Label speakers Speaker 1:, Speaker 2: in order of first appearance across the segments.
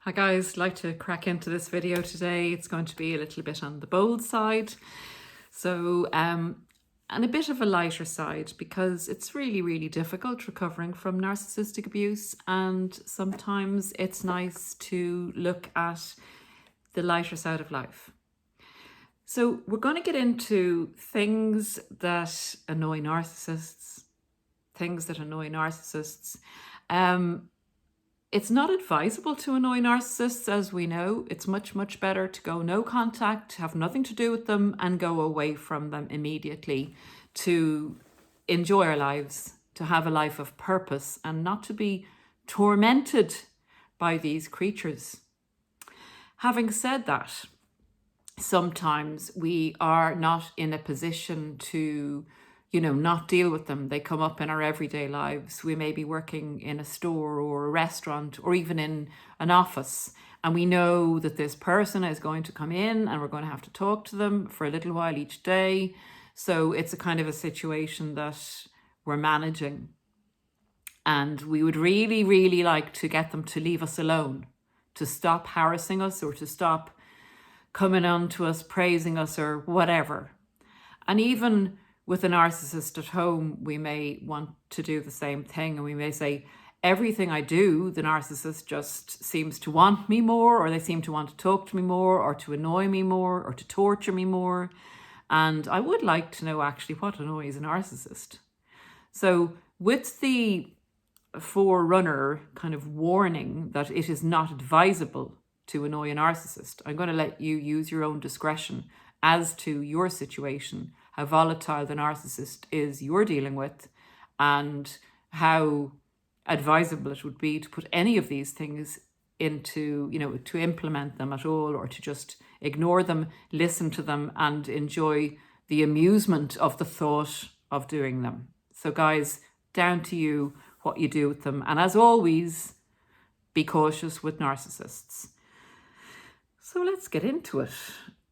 Speaker 1: Hi guys, I'd like to crack into this video today. It's going to be a little bit on the bold side. And a bit of a lighter side, because it's really difficult recovering from narcissistic abuse, and sometimes it's nice to look at the lighter side of life. So we're going to get into things that annoy narcissists, It's not advisable to annoy narcissists, as we know. It's much better to go no contact, have nothing to do with them, and go away from them immediately, to enjoy our lives, to have a life of purpose, and not to be tormented by these creatures. Having said that, sometimes we are not in a position to not deal with them. They come up in our everyday lives. We may be working in a store or a restaurant or even in an office, and we know that this person is going to come in and we're going to have to talk to them for a little while each day. So it's a kind of a situation that we're managing. And we would really like to get them to leave us alone, to stop harassing us or to stop coming on to us, praising us or whatever. And even with a narcissist at home, we may want to do the same thing, and we may say, everything I do, the narcissist just seems to want me more, or they seem to want to talk to me more, or to annoy me more, or to torture me more. And I would like to know actually what annoys a narcissist. So with the forerunner kind of warning that it is not advisable to annoy a narcissist, I'm going to let you use your own discretion as to your situation, how volatile the narcissist is you're dealing with, and how advisable it would be to put any of these things into, to implement them at all, or to just ignore them, listen to them, and enjoy the amusement of the thought of doing them. So guys, down to you what you do with them. And as always, be cautious with narcissists. So let's get into it.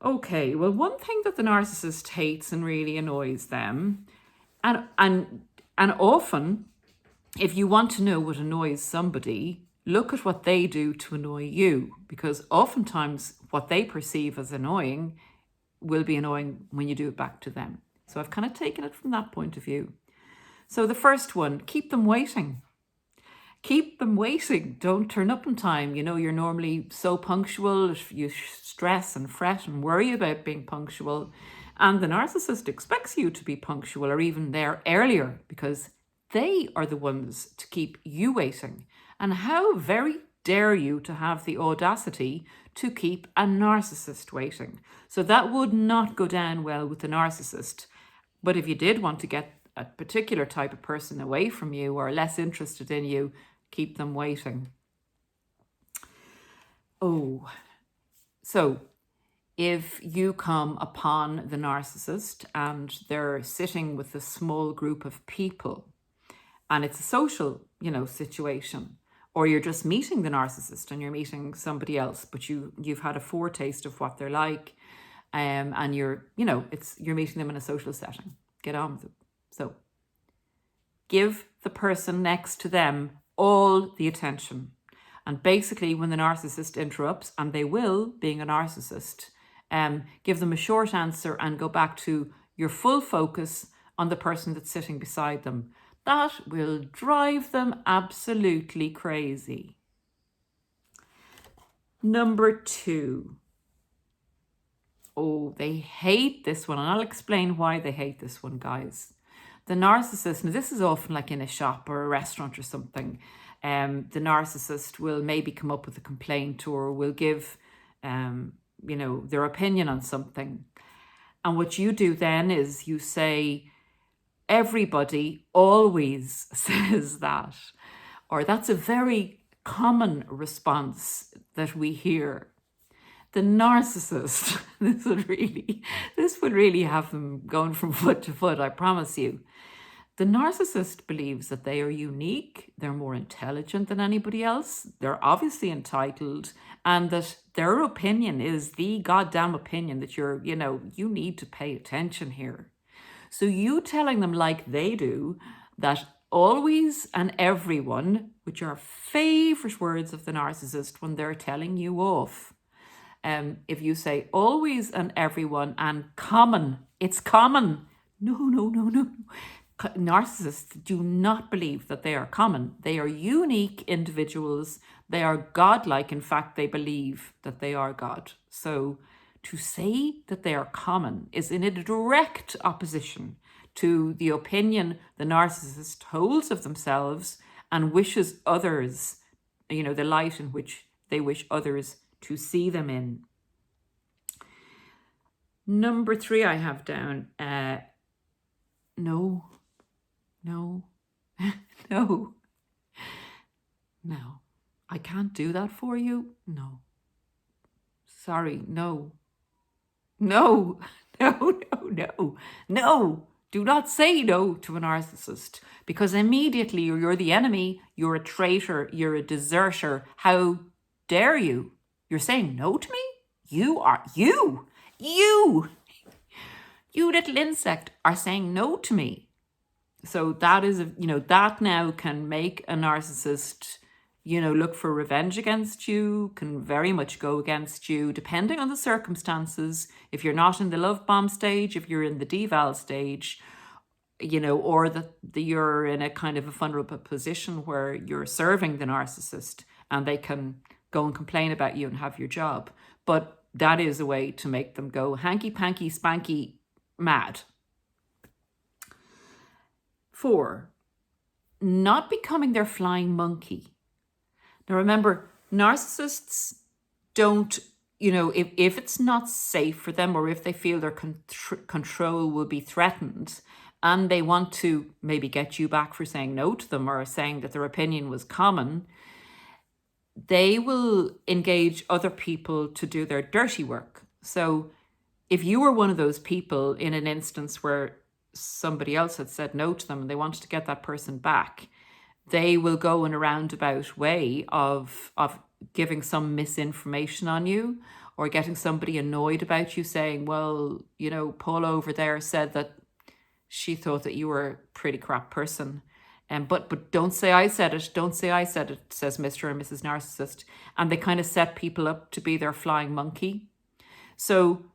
Speaker 1: Okay, well, one thing that the narcissist hates and really annoys them, and often, if you want to know what annoys somebody, look at what they do to annoy you, because oftentimes what they perceive as annoying will be annoying when you do it back to them. So I've kind of taken it from that point of view. So the first one, keep them waiting. Keep them waiting. Don't turn up on time. You're normally so punctual. You stress and fret and worry about being punctual. And the narcissist expects you to be punctual or even there earlier, because they are the ones to keep you waiting. And how very dare you to have the audacity to keep a narcissist waiting? So that would not go down well with the narcissist. But if you did want to get a particular type of person away from you or less interested in you, keep them waiting. Oh, so if you come upon the narcissist and they're sitting with a small group of people, and it's a social, situation, or you're just meeting the narcissist and you're meeting somebody else, but you've had a foretaste of what they're like, and you're meeting them in a social setting. Get on with it. So give the person next to them all the attention. And basically, when the narcissist interrupts, and they will, being a narcissist, give them a short answer and go back to your full focus on the person that's sitting beside them. That will drive them absolutely crazy. Number 2. Oh, they hate this one, and I'll explain why they hate this one, guys. The narcissist, and this is often like in a shop or a restaurant or something, the narcissist will maybe come up with a complaint or will give, their opinion on something. And what you do then is you say, everybody always says that, or that's a very common response that we hear. The narcissist, this would really have them going from foot to foot, I promise you. The narcissist believes that they are unique, they're more intelligent than anybody else, they're obviously entitled, and that their opinion is the goddamn opinion that you need to pay attention here. So you telling them like they do that always and everyone, which are favorite words of the narcissist when they're telling you off. If you say always and everyone and common, it's common. No. Narcissists do not believe that they are common. They are unique individuals. They are godlike. In fact, they believe that they are God. So to say that they are common is in a direct opposition to the opinion the narcissist holds of themselves and wishes others, the light in which they wish others to see them in. Number 3 I have down, no, I can't do that for you. No, sorry, no. Do not say no to a narcissist, because immediately you're the enemy, you're a traitor, you're a deserter. How dare you? You're saying no to me? You little insect are saying no to me. So that is, that now can make a narcissist, look for revenge against you, can very much go against you, depending on the circumstances. If you're not in the love bomb stage, if you're in the deval stage, or that you're in a kind of a vulnerable position where you're serving the narcissist and they can go and complain about you and have your job. But that is a way to make them go hanky-panky, spanky, mad. 4, not becoming their flying monkey. Now remember, narcissists don't, if it's not safe for them, or if they feel their control will be threatened, and they want to maybe get you back for saying no to them or saying that their opinion was common, they will engage other people to do their dirty work. So if you were one of those people in an instance where somebody else had said no to them and they wanted to get that person back, they will go in a roundabout way of giving some misinformation on you, or getting somebody annoyed about you, saying, well, Paula over there said that she thought that you were a pretty crap person. But don't say I said it. Don't say I said it, says Mr. and Mrs. Narcissist. And they kind of set people up to be their flying monkey. So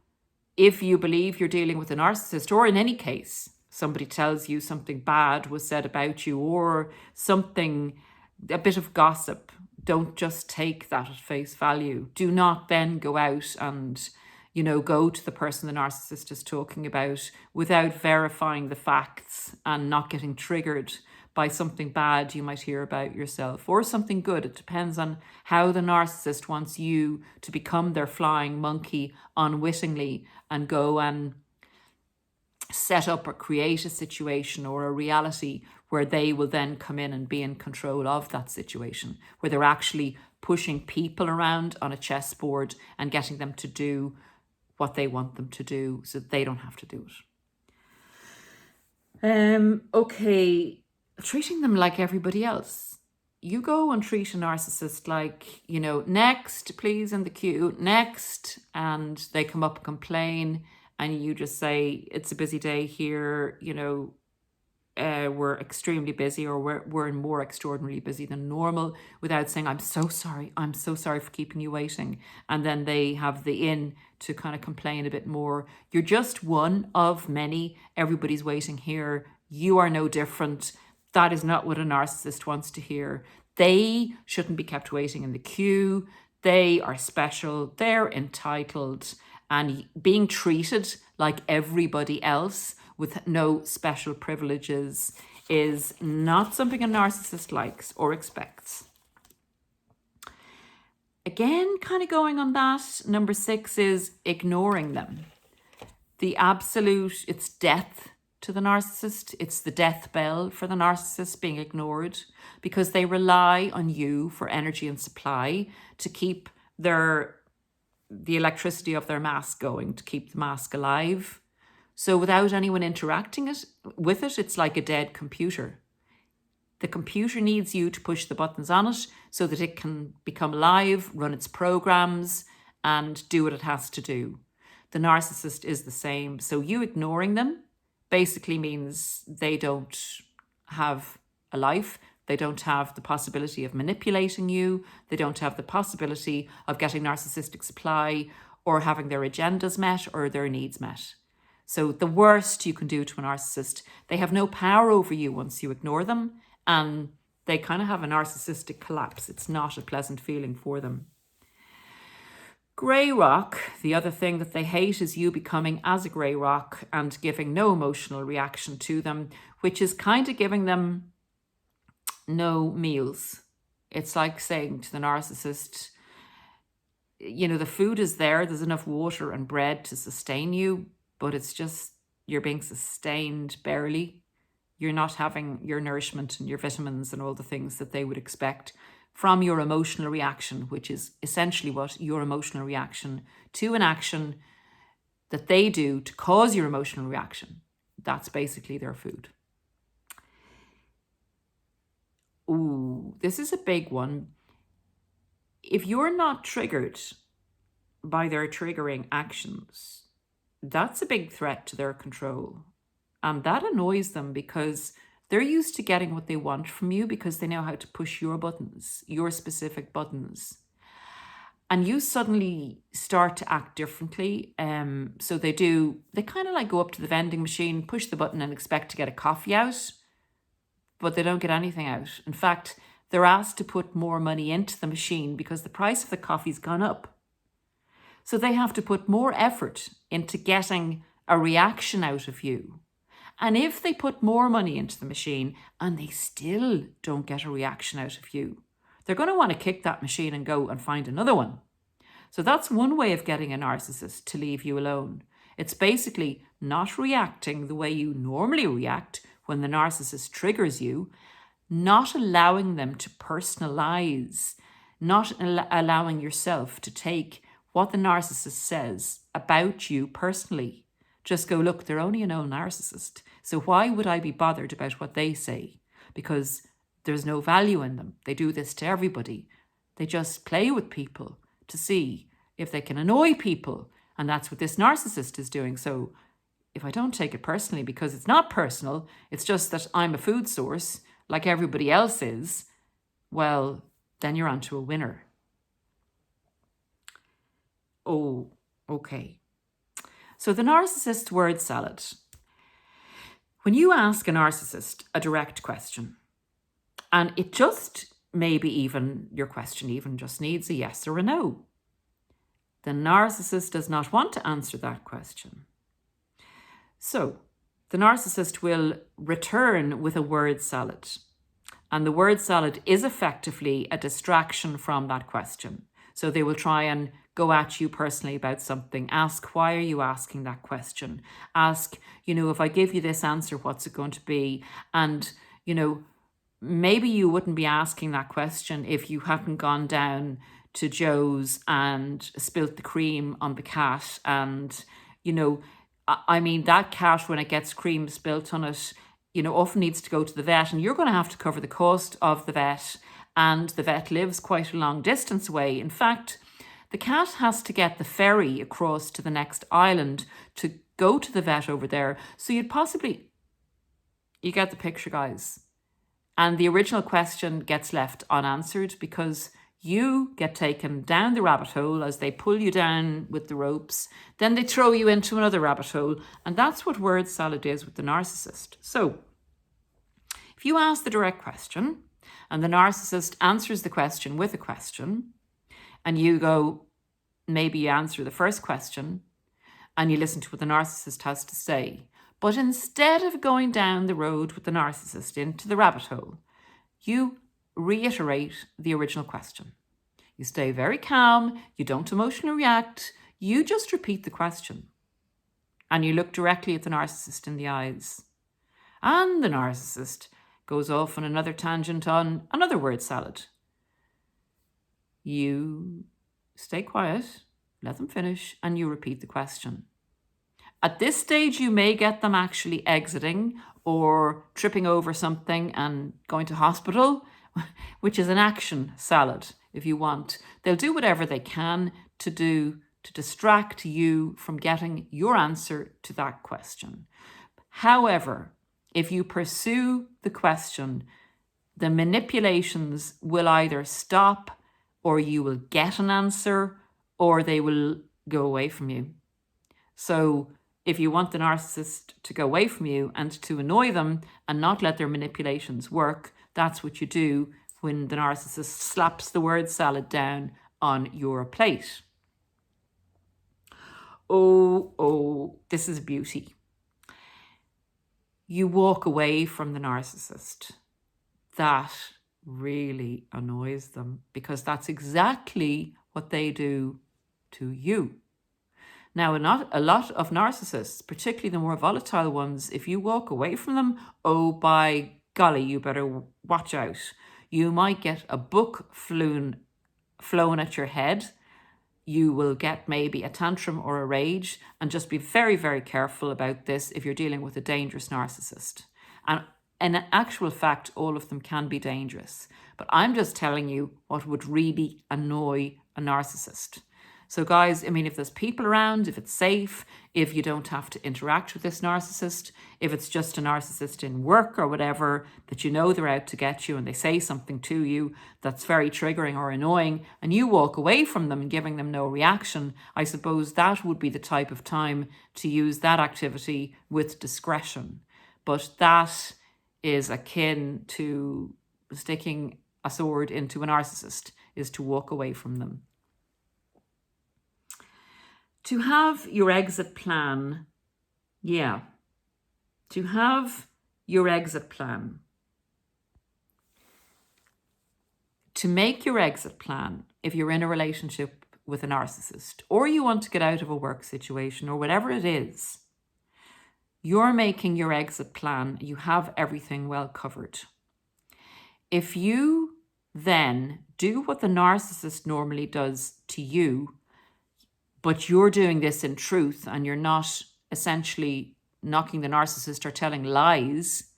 Speaker 1: if you believe you're dealing with a narcissist, or in any case, somebody tells you something bad was said about you, or a bit of gossip, don't just take that at face value. Do not then go out and, go to the person the narcissist is talking about without verifying the facts and not getting triggered by something bad you might hear about yourself, or something good. It depends on how the narcissist wants you to become their flying monkey unwittingly and go and set up or create a situation or a reality where they will then come in and be in control of that situation, where they're actually pushing people around on a chessboard and getting them to do what they want them to do so that they don't have to do it. Okay, treating them like everybody else. You go and treat a narcissist like, next, please, in the queue, next, and they come up and complain, and you just say, it's a busy day here, we're extremely busy, or we're more extraordinarily busy than normal, without saying, I'm so sorry for keeping you waiting. And then they have the in to kind of complain a bit more. You're just one of many. Everybody's waiting here. You are no different. That is not what a narcissist wants to hear. They shouldn't be kept waiting in the queue. They are special. They're entitled. And being treated like everybody else with no special privileges is not something a narcissist likes or expects. Again, kind of going on that, number 6 is ignoring them. The absolute, it's death to the narcissist. It's the death bell for the narcissist, being ignored, because they rely on you for energy and supply to keep the electricity of their mask going, to keep the mask alive. So without anyone interacting with it, it's like a dead computer. The computer needs you to push the buttons on it so that it can become alive, run its programs, and do what it has to do. The narcissist is the same. So you ignoring them basically means they don't have a life. They don't have the possibility of manipulating you. They don't have the possibility of getting narcissistic supply or having their agendas met or their needs met. So the worst you can do to a narcissist, they have no power over you once you ignore them, and they kind of have a narcissistic collapse. It's not a pleasant feeling for them. Grey rock, the other thing that they hate is you becoming as a grey rock and giving no emotional reaction to them, which is kind of giving them no meals. It's like saying to the narcissist, you know, the food is there's enough water and bread to sustain you, but it's just you're being sustained barely. You're not having your nourishment and your vitamins and all the things that they would expect from your emotional reaction, which is essentially what your emotional reaction to an action that they do to cause your emotional reaction. That's basically their food. Ooh, this is a big one. If you're not triggered by their triggering actions, that's a big threat to their control. And that annoys them because they're used to getting what they want from you because they know how to push your buttons, your specific buttons. And you suddenly start to act differently. So they kind of like go up to the vending machine, push the button and expect to get a coffee out, but they don't get anything out. In fact, they're asked to put more money into the machine because the price of the coffee's gone up. So they have to put more effort into getting a reaction out of you. And if they put more money into the machine and they still don't get a reaction out of you, they're going to want to kick that machine and go and find another one. So that's one way of getting a narcissist to leave you alone. It's basically not reacting the way you normally react when the narcissist triggers you, not allowing them to personalize, not allowing yourself to take what the narcissist says about you personally. Just go, look, they're only a known narcissist. So why would I be bothered about what they say? Because there's no value in them. They do this to everybody. They just play with people to see if they can annoy people. And that's what this narcissist is doing. So if I don't take it personally, because it's not personal, it's just that I'm a food source like everybody else is, well, then you're onto a winner. Oh, okay. So the narcissist word salad. When you ask a narcissist a direct question, and it just maybe even your question even just needs a yes or a no, the narcissist does not want to answer that question. So the narcissist will return with a word salad. And the word salad is effectively a distraction from that question. So they will try and go at you personally about something. Ask, why are you asking that question? Ask, if I give you this answer, what's it going to be? And, maybe you wouldn't be asking that question if you hadn't gone down to Joe's and spilt the cream on the cat. And, that cat, when it gets cream spilt on it, often needs to go to the vet, and you're going to have to cover the cost of the vet. And the vet lives quite a long distance away. In fact, the cat has to get the ferry across to the next island to go to the vet over there. So you get the picture, guys. And the original question gets left unanswered because you get taken down the rabbit hole as they pull you down with the ropes. Then they throw you into another rabbit hole. And that's what word salad is with the narcissist. So if you ask the direct question and the narcissist answers the question with a question, and you go, maybe you answer the first question and you listen to what the narcissist has to say. But instead of going down the road with the narcissist into the rabbit hole, you reiterate the original question. You stay very calm. You don't emotionally react. You just repeat the question. And you look directly at the narcissist in the eyes. And the narcissist goes off on another tangent on another word salad. You stay quiet, let them finish, and you repeat the question. At this stage, you may get them actually exiting or tripping over something and going to hospital, which is an action salad, if you want. They'll do whatever they can to distract you from getting your answer to that question. However, if you pursue the question the manipulations will either stop, or you will get an answer, or they will go away from you. So if you want the narcissist to go away from you and to annoy them and not let their manipulations work, that's what you do when the narcissist slaps the word salad down on your plate. Oh, this is beauty. You walk away from the narcissist. That really annoys them, because that's exactly what they do to you. Now, not a lot of narcissists, particularly the more volatile ones, if you walk away from them, oh, by golly, you better watch out. You might get a book flown at your head. You will get maybe a tantrum or a rage, and just be very, very careful about this if you're dealing with a dangerous narcissist. And in actual fact, all of them can be dangerous. But I'm just telling you what would really annoy a narcissist. So guys, I mean, if there's people around, if it's safe, if you don't have to interact with this narcissist, if it's just a narcissist in work or whatever, that you know they're out to get you and they say something to you that's very triggering or annoying, and you walk away from them and giving them no reaction, I suppose that would be the type of time to use that activity with discretion. But that is akin to sticking a sword into a narcissist, is to walk away from them. To have your exit plan, to have your exit plan. To make your exit plan, if you're in a relationship with a narcissist, or you want to get out of a work situation, or whatever it is, you're making your exit plan, you have everything well covered. If you then do what the narcissist normally does to you, but you're doing this in truth and you're not essentially knocking the narcissist or telling lies,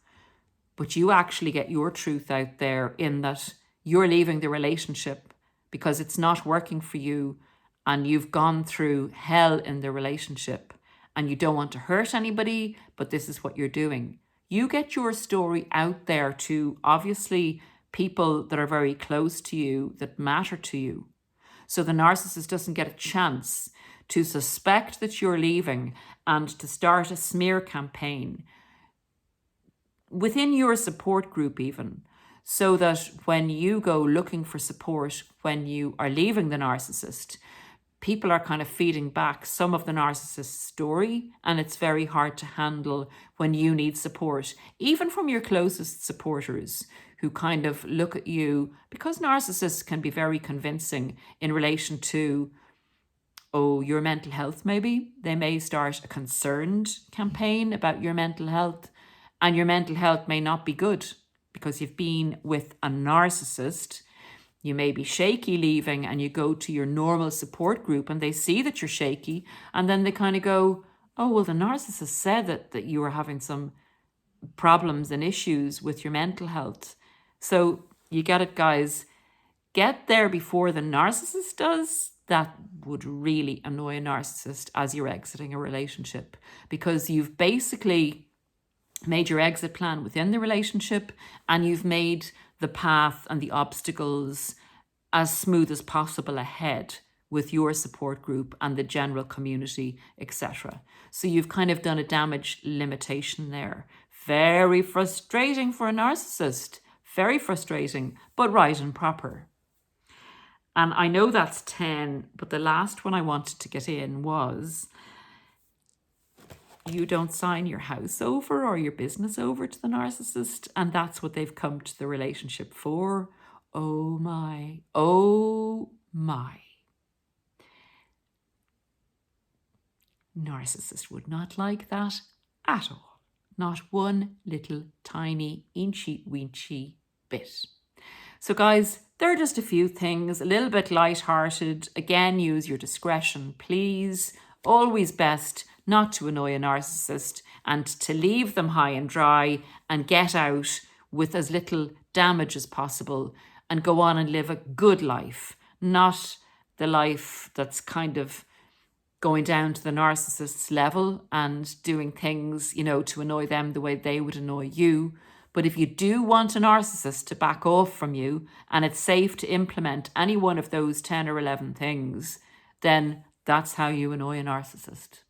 Speaker 1: but you actually get your truth out there in that you're leaving the relationship because it's not working for you and you've gone through hell in the relationship and you don't want to hurt anybody, but this is what you're doing. You get your story out there to obviously people that are very close to you, that matter to you. So the narcissist doesn't get a chance to suspect that you're leaving and to start a smear campaign within your support group even, so that when you go looking for support, when you are leaving the narcissist, people are kind of feeding back some of the narcissist's story, and it's very hard to handle when you need support, even from your closest supporters, who kind of look at you, because narcissists can be very convincing in relation to, your mental health maybe. They may start a concerned campaign about your mental health, and your mental health may not be good because you've been with a narcissist. You may be shaky leaving, and you go to your normal support group and they see that you're shaky, and then they kind of go, oh, well, the narcissist said that you were having some problems and issues with your mental health. So you get it, guys. Get there before the narcissist does. That would really annoy a narcissist as you're exiting a relationship, because you've basically made your exit plan within the relationship and you've made the path and the obstacles as smooth as possible ahead with your support group and the general community, etc. So you've kind of done a damage limitation there. Very frustrating for a narcissist. Very frustrating, but right and proper. And I know that's 10, but the last one I wanted to get in was, you don't sign your house over or your business over to the narcissist, and that's what they've come to the relationship for. Oh my, oh my. Narcissist would not like that at all. Not one little tiny inchy wenchy bit. So guys, there are just a few things, a little bit light-hearted. Again, use your discretion, please. Always best not to annoy a narcissist and to leave them high and dry and get out with as little damage as possible and go on and live a good life, not the life that's kind of going down to the narcissist's level and doing things, to annoy them the way they would annoy you. But if you do want a narcissist to back off from you and it's safe to implement any one of those 10 or 11 things, then that's how you annoy a narcissist.